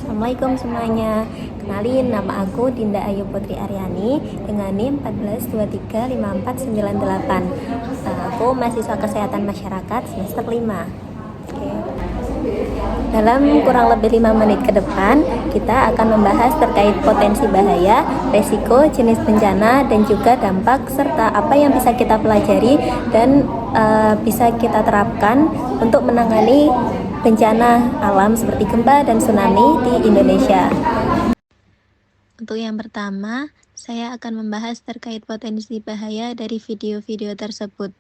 Assalamualaikum semuanya. Kenalin, nama aku Dinda Ayu Putri Aryani dengan NIM 14235498. Aku mahasiswa Kesehatan Masyarakat semester 5. Oke. Dalam kurang lebih 5 menit ke depan, kita akan membahas terkait potensi bahaya, resiko, jenis bencana, dan juga dampak serta apa yang bisa kita pelajari dan bisa kita terapkan untuk menangani bencana alam seperti gempa dan tsunami di Indonesia. Untuk yang pertama, saya akan membahas terkait potensi bahaya dari video-video tersebut.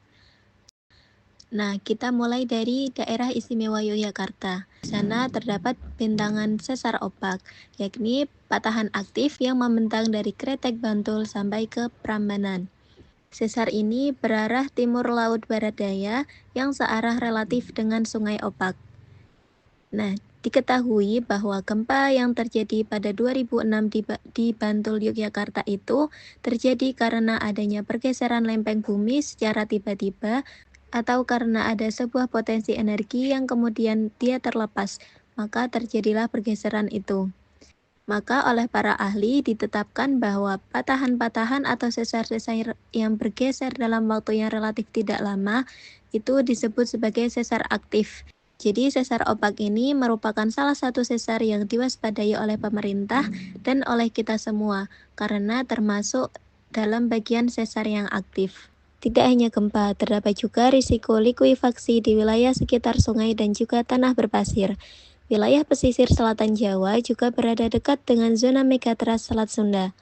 Nah, kita mulai dari daerah istimewa Yogyakarta. Di sana terdapat bentangan sesar opak, yakni patahan aktif yang membentang dari Kretek Bantul sampai ke Prambanan. Sesar ini berarah timur laut barat daya yang searah relatif dengan Sungai Opak. Nah, diketahui bahwa gempa yang terjadi pada 2006 di Bantul, Yogyakarta itu terjadi karena adanya pergeseran lempeng bumi secara tiba-tiba atau karena ada sebuah potensi energi yang kemudian dia terlepas, maka terjadilah pergeseran itu. Maka oleh para ahli ditetapkan bahwa patahan-patahan atau sesar-sesar yang bergeser dalam waktu yang relatif tidak lama itu disebut sebagai sesar aktif. Jadi sesar opak ini merupakan salah satu sesar yang diwaspadai oleh pemerintah dan oleh kita semua karena termasuk dalam bagian sesar yang aktif. Tidak hanya gempa, terdapat juga risiko likuifaksi di wilayah sekitar sungai dan juga tanah berpasir. Wilayah pesisir selatan Jawa juga berada dekat dengan zona megatrust Selat Sunda,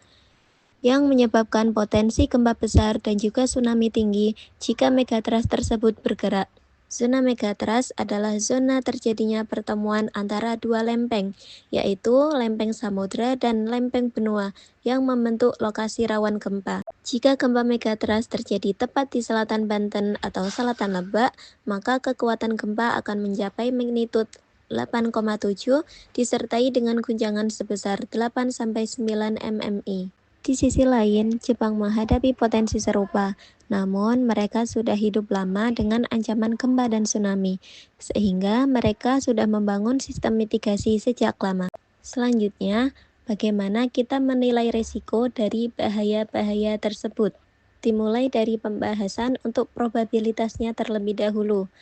yang menyebabkan potensi gempa besar dan juga tsunami tinggi jika megatrust tersebut bergerak. Zona megatrust adalah zona terjadinya pertemuan antara dua lempeng, yaitu lempeng samudra dan lempeng benua, yang membentuk lokasi rawan gempa. Jika gempa megatrust terjadi tepat di selatan Banten atau selatan Lebak, maka kekuatan gempa akan mencapai magnitudo 8,7 disertai dengan guncangan sebesar 8-9 mmi. Di sisi lain, Jepang menghadapi potensi serupa, namun mereka sudah hidup lama dengan ancaman gempa dan tsunami, sehingga mereka sudah membangun sistem mitigasi sejak lama. Selanjutnya, bagaimana kita menilai risiko dari bahaya-bahaya tersebut? Dimulai dari pembahasan untuk probabilitasnya terlebih dahulu.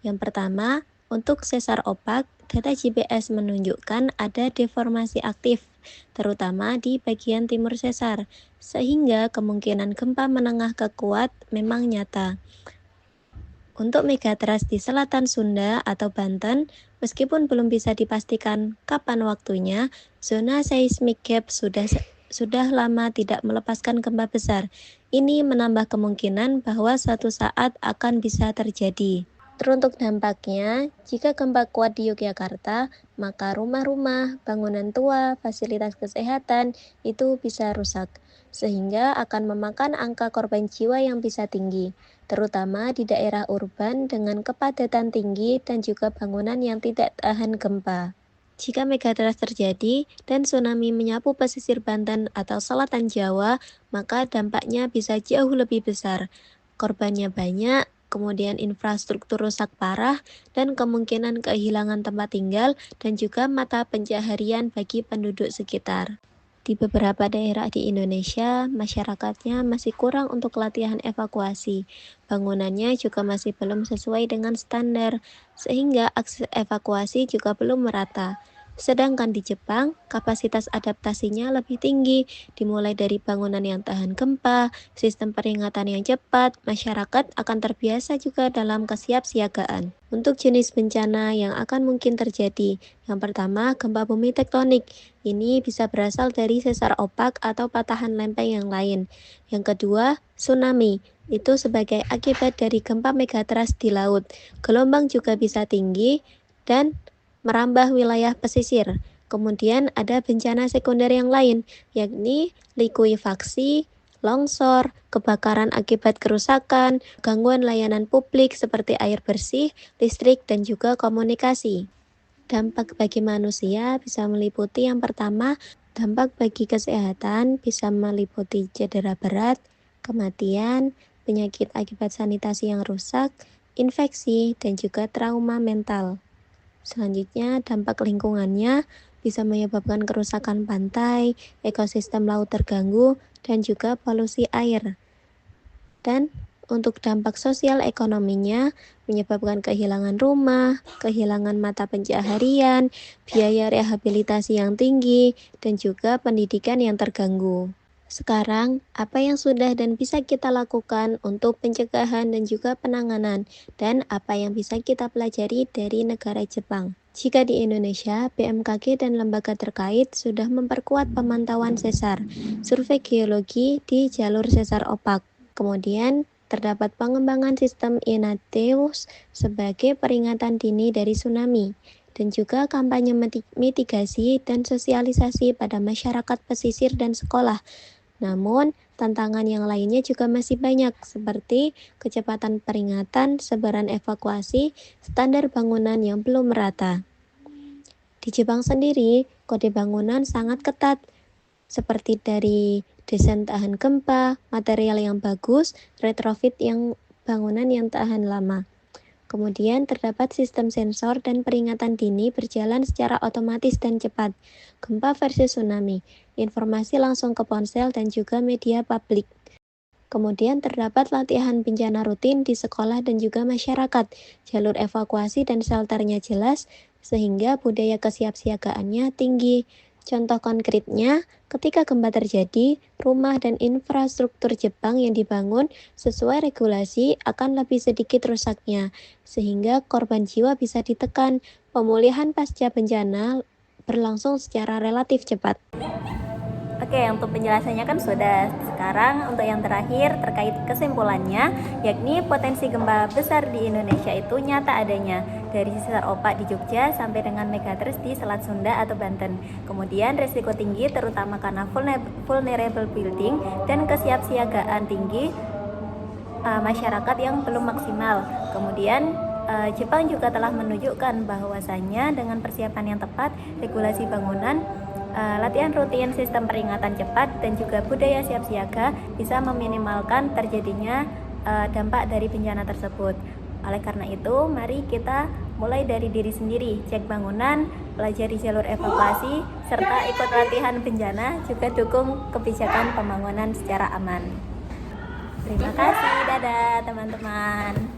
Yang pertama, untuk sesar opak, data GPS menunjukkan ada deformasi aktif, terutama di bagian timur sesar, sehingga kemungkinan gempa menengah ke kuat memang nyata. Untuk megatrust di selatan Sunda atau Banten, meskipun belum bisa dipastikan kapan waktunya, zona seismic gap sudah lama tidak melepaskan gempa besar. Ini menambah kemungkinan bahwa suatu saat akan bisa terjadi. Teruntuk dampaknya, jika gempa kuat di Yogyakarta, maka rumah-rumah, bangunan tua, fasilitas kesehatan itu bisa rusak, sehingga akan memakan angka korban jiwa yang bisa tinggi, terutama di daerah urban dengan kepadatan tinggi dan juga bangunan yang tidak tahan gempa. Jika megatrust terjadi dan tsunami menyapu pesisir Banten atau selatan Jawa, maka dampaknya bisa jauh lebih besar. Korbannya banyak, kemudian infrastruktur rusak parah, dan kemungkinan kehilangan tempat tinggal dan juga mata pencaharian bagi penduduk sekitar. Di beberapa daerah di Indonesia, masyarakatnya masih kurang untuk latihan evakuasi. Bangunannya juga masih belum sesuai dengan standar, sehingga akses evakuasi juga belum merata. Sedangkan di Jepang, kapasitas adaptasinya lebih tinggi, dimulai dari bangunan yang tahan gempa, sistem peringatan yang cepat, masyarakat akan terbiasa juga dalam kesiapsiagaan. Untuk jenis bencana yang akan mungkin terjadi, yang pertama, gempa bumi tektonik. Ini bisa berasal dari sesar opak atau patahan lempeng yang lain. Yang kedua, tsunami. Itu sebagai akibat dari gempa megatrust di laut. Gelombang juga bisa tinggi dan merambah wilayah pesisir. Kemudian ada bencana sekunder yang lain, yakni likuifaksi, longsor, kebakaran akibat kerusakan, gangguan layanan publik seperti air bersih, listrik, dan juga komunikasi. Dampak bagi manusia bisa meliputi yang pertama, dampak bagi kesehatan bisa meliputi cedera berat, kematian, penyakit akibat sanitasi yang rusak, infeksi, dan juga trauma mental. Selanjutnya, dampak lingkungannya bisa menyebabkan kerusakan pantai, ekosistem laut terganggu, dan juga polusi air. Dan untuk dampak sosial ekonominya, menyebabkan kehilangan rumah, kehilangan mata pencaharian, biaya rehabilitasi yang tinggi, dan juga pendidikan yang terganggu. Sekarang, apa yang sudah dan bisa kita lakukan untuk pencegahan dan juga penanganan, dan apa yang bisa kita pelajari dari negara Jepang? Jika di Indonesia, BMKG dan lembaga terkait sudah memperkuat pemantauan sesar, survei geologi di jalur sesar opak. Kemudian, terdapat pengembangan sistem Inateus sebagai peringatan dini dari tsunami, dan juga kampanye mitigasi dan sosialisasi pada masyarakat pesisir dan sekolah. Namun, tantangan yang lainnya juga masih banyak, seperti kecepatan peringatan, sebaran evakuasi, standar bangunan yang belum merata. Di Jepang sendiri, kode bangunan sangat ketat, seperti dari desain tahan gempa, material yang bagus, retrofit yang bangunan yang tahan lama. Kemudian terdapat sistem sensor dan peringatan dini berjalan secara otomatis dan cepat. Gempa versus tsunami, informasi langsung ke ponsel dan juga media publik. Kemudian terdapat latihan bencana rutin di sekolah dan juga masyarakat. Jalur evakuasi dan shelternya jelas, sehingga budaya kesiapsiagaannya tinggi. Contoh konkretnya, ketika gempa terjadi, rumah dan infrastruktur Jepang yang dibangun sesuai regulasi akan lebih sedikit rusaknya, sehingga korban jiwa bisa ditekan. Pemulihan pasca bencana berlangsung secara relatif cepat. Oke, untuk penjelasannya kan sudah. Sekarang untuk yang terakhir terkait kesimpulannya, yakni potensi gempa besar di Indonesia itu nyata adanya, dari sesar opak di Jogja sampai dengan megatrust di Selat Sunda atau Banten. Kemudian risiko tinggi terutama karena vulnerable building dan kesiapsiagaan tinggi masyarakat yang belum maksimal. Kemudian Jepang juga telah menunjukkan bahwasannya dengan persiapan yang tepat, regulasi bangunan, latihan rutin, sistem peringatan cepat, dan juga budaya siap siaga bisa meminimalkan terjadinya dampak dari bencana tersebut. Oleh karena itu, mari kita mulai dari diri sendiri, cek bangunan, pelajari jalur evakuasi, serta ikut latihan bencana, juga dukung kebijakan pembangunan secara aman. Terima kasih, dadah teman-teman.